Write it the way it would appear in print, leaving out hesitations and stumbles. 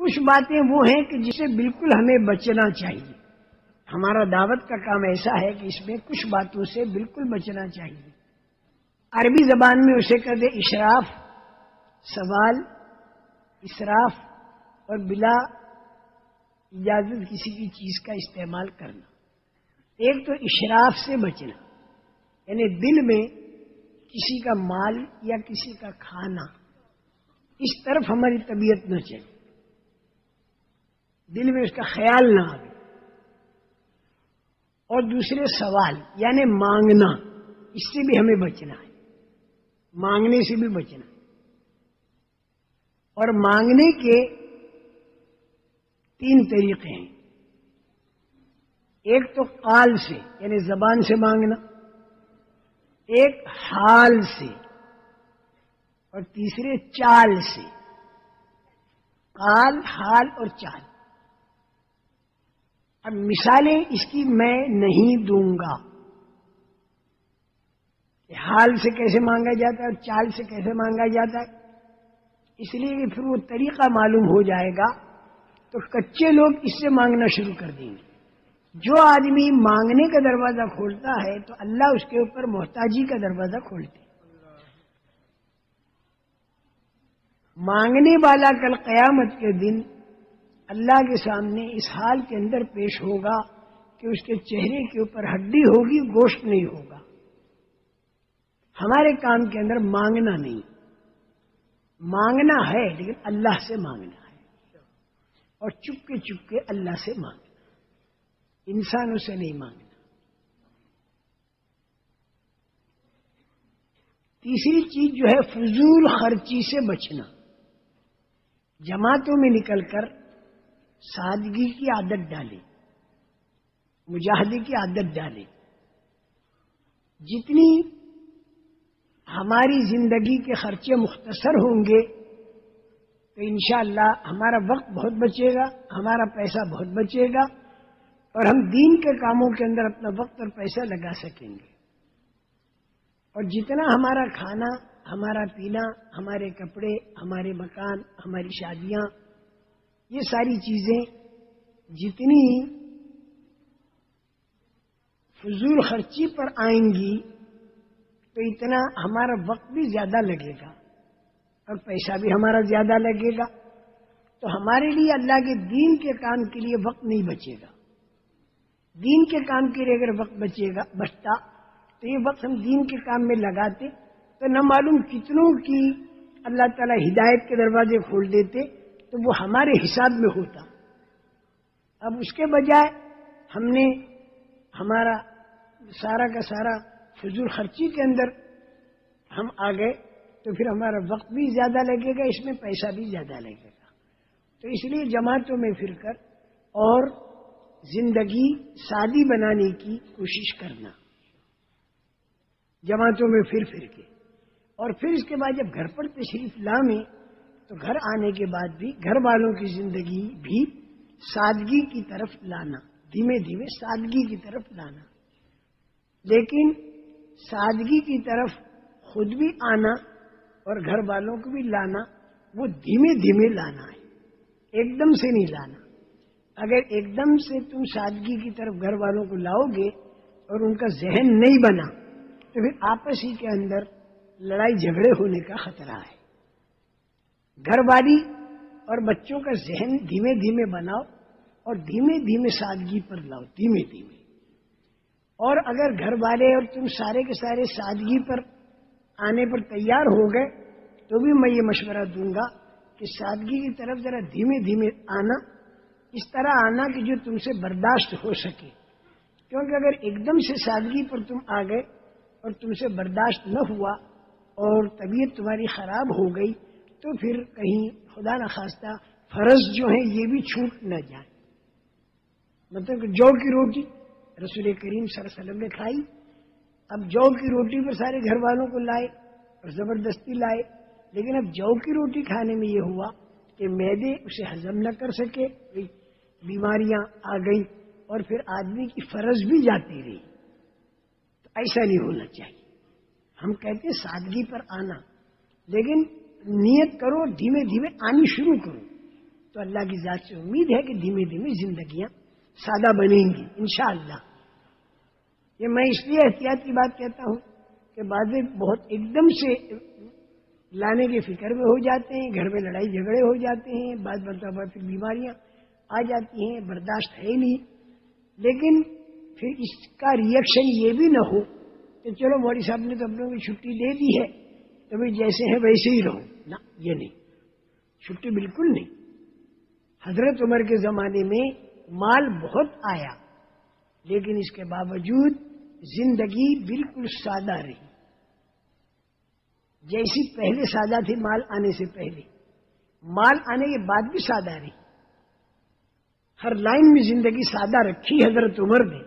کچھ باتیں وہ ہیں کہ جسے بالکل ہمیں بچنا چاہیے. ہمارا دعوت کا کام ایسا ہے کہ اس میں کچھ باتوں سے بالکل بچنا چاہیے. عربی زبان میں اسے کہتے اشراف، سوال، اسراف اور بلا اجازت کسی بھی چیز کا استعمال کرنا. ایک تو اشراف سے بچنا، یعنی دل میں کسی کا مال یا کسی کا کھانا اس طرف ہماری طبیعت نہ چلے، دل میں اس کا خیال نہ آئے. اور دوسرے سوال یعنی مانگنا، اس سے بھی ہمیں بچنا ہے، مانگنے سے بھی بچنا ہے. اور مانگنے کے 3 طریقے ہیں. ایک تو قال سے یعنی زبان سے مانگنا، ایک حال سے، اور تیسرے چال سے. قال، حال اور چال. اب مثالیں اس کی میں نہیں دوں گا کہ حال سے کیسے مانگا جاتا ہے اور چال سے کیسے مانگا جاتا ہے، اس لیے کہ پھر وہ طریقہ معلوم ہو جائے گا تو کچے لوگ اس سے مانگنا شروع کر دیں گے. جو آدمی مانگنے کا دروازہ کھولتا ہے تو اللہ اس کے اوپر محتاجی کا دروازہ کھولتے. مانگنے والا کل قیامت کے دن اللہ کے سامنے اس حال کے اندر پیش ہوگا کہ اس کے چہرے کے اوپر ہڈی ہوگی، گوشت نہیں ہوگا. ہمارے کام کے اندر مانگنا نہیں، مانگنا ہے لیکن اللہ سے مانگنا ہے، اور چپ کے اللہ سے مانگنا، انسانوں سے نہیں مانگنا. تیسری چیز جو ہے فضول خرچی سے بچنا. جماعتوں میں نکل کر سادگی کی عادت ڈالے، مجاہدے کی عادت ڈالے. جتنی ہماری زندگی کے خرچے مختصر ہوں گے تو انشاءاللہ ہمارا وقت بہت بچے گا، ہمارا پیسہ بہت بچے گا، اور ہم دین کے کاموں کے اندر اپنا وقت اور پیسہ لگا سکیں گے. اور جتنا ہمارا کھانا، ہمارا پینا، ہمارے کپڑے، ہمارے مکان، ہماری شادیاں، یہ ساری چیزیں جتنی فضول خرچی پر آئیں گی تو اتنا ہمارا وقت بھی زیادہ لگے گا اور پیسہ بھی ہمارا زیادہ لگے گا. تو ہمارے لیے اللہ کے دین کے کام کے لیے وقت نہیں بچے گا. دین کے کام کے لیے اگر وقت بچتا تو یہ وقت ہم دین کے کام میں لگاتے تو نہ معلوم کتنوں کی اللہ تعالی ہدایت کے دروازے کھول دیتے، تو وہ ہمارے حساب میں ہوتا. اب اس کے بجائے ہم نے ہمارا سارا کا سارا فضول خرچی کے اندر ہم آ گئے تو پھر ہمارا وقت بھی زیادہ لگے گا، اس میں پیسہ بھی زیادہ لگے گا. تو اس لیے جماعتوں میں پھر کر اور زندگی سادی بنانے کی کوشش کرنا، جماعتوں میں پھر کے. اور پھر اس کے بعد جب گھر پر تشریف لائیں تو گھر آنے کے بعد بھی گھر والوں کی زندگی بھی سادگی کی طرف لانا، دھیمے دھیمے سادگی کی طرف لانا. لیکن سادگی کی طرف خود بھی آنا اور گھر والوں کو بھی لانا، وہ دھیمے دھیمے لانا ہے، ایک دم سے نہیں لانا. اگر ایک دم سے تم سادگی کی طرف گھر والوں کو لاؤ گے اور ان کا ذہن نہیں بنا تو پھر آپس ہی کے اندر لڑائی جھگڑے ہونے کا خطرہ ہے. گھر والی اور بچوں کا ذہن دھیمے دھیمے بناؤ اور دھیمے دھیمے سادگی پر لاؤ، دھیمے دھیمے. اور اگر گھر والے اور تم سارے کے سارے سادگی پر آنے پر تیار ہو گئے تو بھی میں یہ مشورہ دوں گا کہ سادگی کی طرف ذرا دھیمے دھیمے آنا، اس طرح آنا کہ جو تم سے برداشت ہو سکے. کیونکہ اگر ایک دم سے سادگی پر تم آ گئے اور تم سے برداشت نہ ہوا اور طبیعت تمہاری خراب ہو گئی تو پھر کہیں خدا نخواستہ فرض جو ہیں یہ بھی چھوٹ نہ جائے. مطلب کہ جو کی روٹی رسول کریم صلی اللہ علیہ وسلم نے کھائی، اب جو کی روٹی پر سارے گھر والوں کو لائے اور زبردستی لائے، لیکن اب جو کی روٹی کھانے میں یہ ہوا کہ معدے اسے ہضم نہ کر سکے، بیماریاں آ گئی اور پھر آدمی کی فرض بھی جاتی رہی. تو ایسا نہیں ہونا چاہیے. ہم کہتے ہیں سادگی پر آنا، لیکن نیت کرو دھیمے دھیمے آنی شروع کرو تو اللہ کی ذات سے امید ہے کہ دھیمے دھیمے زندگیاں سادہ بنیں گی انشاءاللہ۔ یہ میں اس لیے احتیاط کی بات کہتا ہوں کہ بعض بہت ایک دم سے لانے کے فکر میں ہو جاتے ہیں، گھر میں لڑائی جھگڑے ہو جاتے ہیں، بعض مرتبہ پھر بیماریاں آ جاتی ہیں، برداشت ہے نہیں، لیکن پھر اس کا ریئیکشن یہ بھی نہ ہو کہ چلو مولوی صاحب نے تو اپنوں کی چھٹی دے دی ہے تو بھائی جیسے ہیں ویسے ہی رہو، نہ یہ نہیں، چھٹی بالکل نہیں۔ حضرت عمر کے زمانے میں مال بہت آیا لیکن اس کے باوجود زندگی بالکل سادہ رہی، جیسی پہلے سادہ تھی مال آنے سے پہلے، مال آنے کے بعد بھی سادہ رہی۔ ہر لائن میں زندگی سادہ رکھی حضرت عمر نے،